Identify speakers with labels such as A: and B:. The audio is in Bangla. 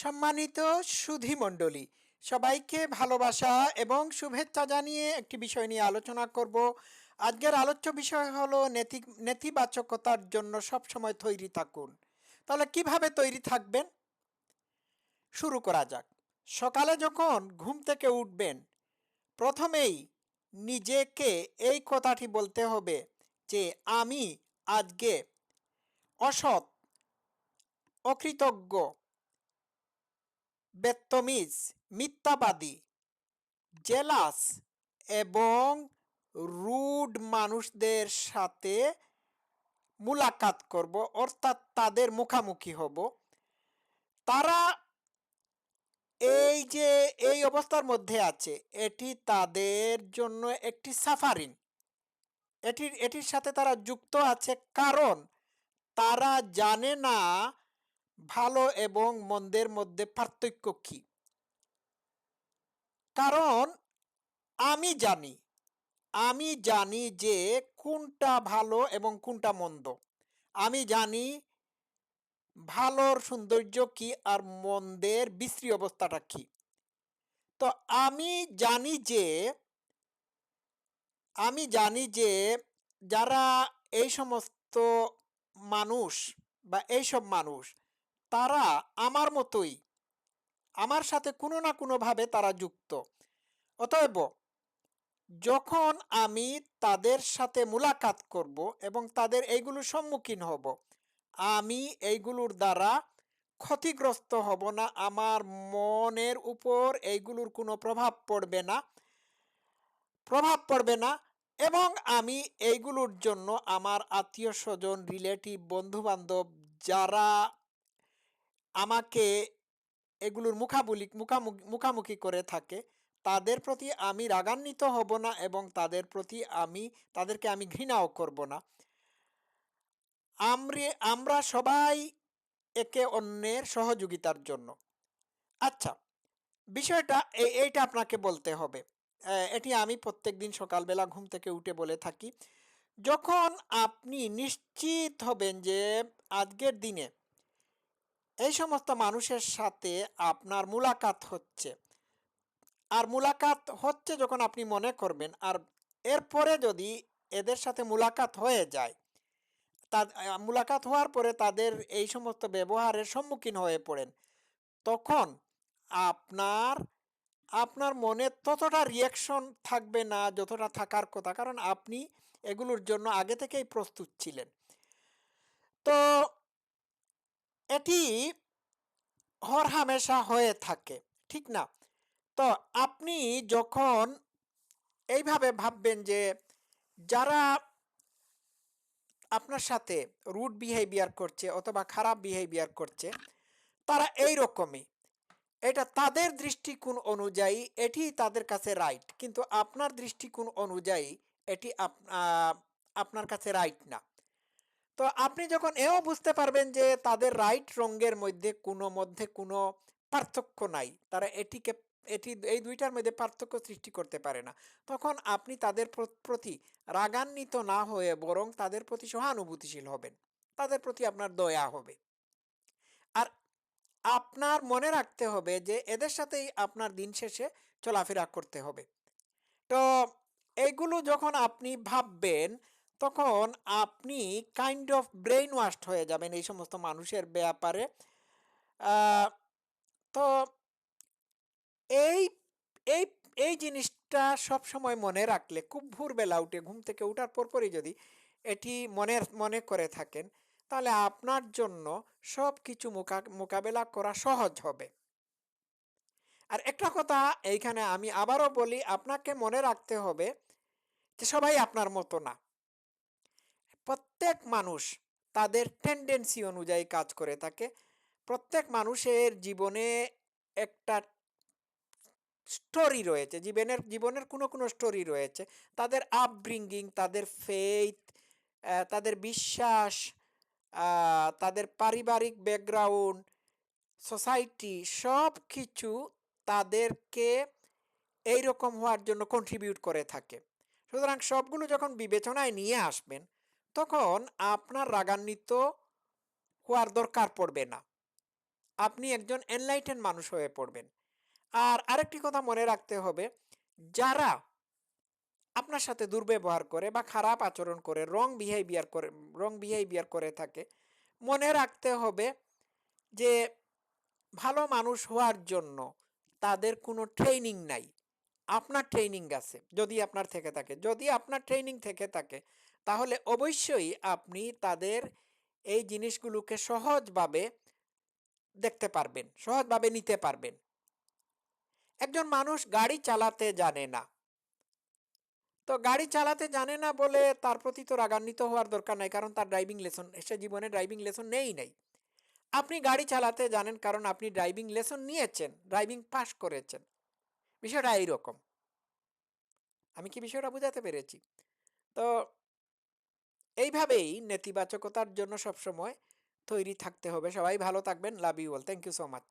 A: সম্মানিত সুধী মণ্ডলী, সবাইকে ভালোবাসা এবং শুভেচ্ছা জানিয়ে একটি বিষয় নিয়ে আলোচনা করব। আজকের আলোচ্য বিষয় হলো নেতিবাচকতার জন্য সবসময় তৈরি থাকুন। তাহলে কিভাবে তৈরি থাকবেন? শুরু করা যাক। সকালে যখন ঘুম থেকে উঠবেন, প্রথমেই নিজেকে এই কথাটি বলতে হবে যে আমি আজকে অসৎ, অকৃতজ্ঞ, বেত্তমিজ, মিথ্যাবাদী, জেলাস এবং রুড মানুষদের সাথে মুলাকাত করব, অর্থাৎ তাদের মুখামুখি হব। তারা এই যে এই অবস্থার মধ্যে আছে, এটি তাদের জন্য একটি সাফারিং। এটির সাথে তারা যুক্ত আছে, কারণ তারা জানে না ভালো এবং মন্দের মধ্যে পার্থক্য কি। কারণ আমি জানি আমি জানি যে কোনটা ভালো এবং কোনটা মন্দ। আমি জানি ভালোর সৌন্দর্য কি আর মন্দের বিশ্রী অবস্থাটা কি। তো আমি জানি যে আমি জানি যে যারা এই সমস্ত মানুষ বা এইসব মানুষ, তারা আমার মতোই, আমার সাথে কোনো না কোনোভাবে তারা যুক্ত। অতএব যখন আমি তাদের সাথে মুলাকাত করব এবং তাদের এইগুলোর সম্মুখীন হব, আমি এইগুলোর দ্বারা ক্ষতিগ্রস্ত হব না, আমার মনের উপর এইগুলোর কোনো প্রভাব পড়বে না এবং আমি এইগুলোর জন্য আমার আত্মীয় স্বজন, রিলেটিভ, বন্ধু বান্ধব যারা আমাকে এগুলোর মুখামুখি করে থাকে, তাদের প্রতি আমি রাগান্বিত হব না এবং তাদেরকে আমি ঘৃণাও করব না। আমরা সবাই একে অন্যের সহযোগিতার জন্য। আচ্ছা, বিষয়টা এইটা আপনাকে বলতে হবে। এটি আমি প্রত্যেকদিন সকালবেলা ঘুম থেকে উঠে বলে থাকি। যখন আপনি নিশ্চিত হবেন যে আজকের দিনে এই সমস্ত মানুষের সাথে আপনার মুলাকাত হচ্ছে, আর মুলাকাত হচ্ছে যখন আপনি মনে করবেন, আর এরপরে যদি এদের সাথে মুলাকাত হয়ে যায়, মুলাকাত হওয়ার পরে তাদের এই সমস্ত ব্যবহারের সম্মুখীন হয়ে পড়েন, তখন আপনার আপনার মনে ততটা রিয়াকশন থাকবে না যতটা থাকার কথা, কারণ আপনি এগুলোর জন্য আগে থেকেই প্রস্তুত ছিলেন। তো এটি হরহামেশা হয়ে থাকে, ঠিক না? তো আপনি যখন এইভাবে ভাববেন যে যারা আপনার সাথে রুড বিহেভিয়ার করছে অথবা খারাপ বিহেভিয়ার করছে, তারা এই রকমই, এটা তাদের দৃষ্টিকোণ অনুযায়ী এটি তাদের কাছে রাইট, কিন্তু আপনার দৃষ্টিকোণ অনুযায়ী এটি আপনার কাছে রাইট না। তো আপনি যখন এও বুঝতে পারবেন যে তাদের রাইট রঙের মধ্যে কোনো পার্থক্য নাই, তারা এটি এই দুইটার মধ্যে পার্থক্য সৃষ্টি করতে পারে না, তখন আপনি তাদের প্রতি রাগান্বিত না হয়ে বরং তাদের প্রতি সহানুভূতিশীল হবেন, তাদের প্রতি আপনার দয়া হবে। আর আপনার মনে রাখতে হবে যে এদের সাথেই আপনার দিন শেষে চলাফেরা করতে হবে। তো এইগুলো যখন আপনি ভাববেন, তখন আপনি কাইন্ড অফ ব্রেইন ওয়াশড হয়ে যাবেন এই সমস্ত মানুষের ব্যাপারে। আহ, তো এই এই এই জিনিসটা সব সময় মনে রাখলে, খুব ভোরবেলা উঠে ঘুম থেকে উঠার পরপরই যদি এটি মনে করে থাকেন, তাহলে আপনার জন্য সব কিছু মোকাবেলা করা সহজ হবে। আর একটা কথা এইখানে আমি আবারও বলি, আপনাকে মনে রাখতে হবে যে সবাই আপনার মতো না। প্রত্যেক মানুষ তাদের টেন্ডেন্সি অনুযায়ী কাজ করে থাকে। প্রত্যেক মানুষের জীবনে একটা স্টোরি রয়েছে, জীবনের কোনো স্টোরি রয়েছে। তাদের আপব্রিঙ্গিং, তাদের ফেইথ, তাদের বিশ্বাস, তাদের পারিবারিক ব্যাকগ্রাউন্ড, সোসাইটি, সব কিছু তাদেরকে এইরকম হওয়ার জন্য কন্ট্রিবিউট করে থাকে। সুতরাং সবগুলো যখন বিবেচনায় নিয়ে আসবেন, তখন আপনার রাগান্বিত হওয়ার দরকার পড়বে না। আপনি একজন এনলাইটেন মানুষ হয়ে পড়বেন। আর আরেকটি কথা মনে রাখতে হবে, যারা আপনার সাথে দুর্ব্যবহার করে বা খারাপ আচরণ করে, রং বিহেভিয়ার করে থাকে, মনে রাখতে হবে যে ভালো মানুষ হওয়ার জন্য তাদের কোনো ট্রেনিং নাই। আপনার ট্রেনিং আছে, যদি আপনার থেকে থাকে। যদি আপনার ট্রেনিং থেকে থাকে, তাহলে অবশ্যই আপনি তাদের এই জিনিসগুলোকে সহজভাবে দেখতে পারবেন, সহজভাবে নিতে পারবেন। একজন মানুষ গাড়ি চালাতে জানে না। তো গাড়ি চালাতে জানে না বলে তার প্রতি তো রাগান্বিত হওয়ার দরকার নাই, কারণ তার সে জীবনে ড্রাইভিং লেসন নেই নাই। আপনি গাড়ি চালাতে জানেন কারণ আপনি ড্রাইভিং লেসন নিয়েছেন, ড্রাইভিং পাস করেছেন। বিষয়টা এইরকম। আমি কি বিষয়টা বোঝাতে পেরেছি? তো এইভাবেই নেতিবাচকতার জন্য সবসময় তৈরি থাকতে হবে। সবাই ভালো থাকবেন। Love you all. Thank you so much.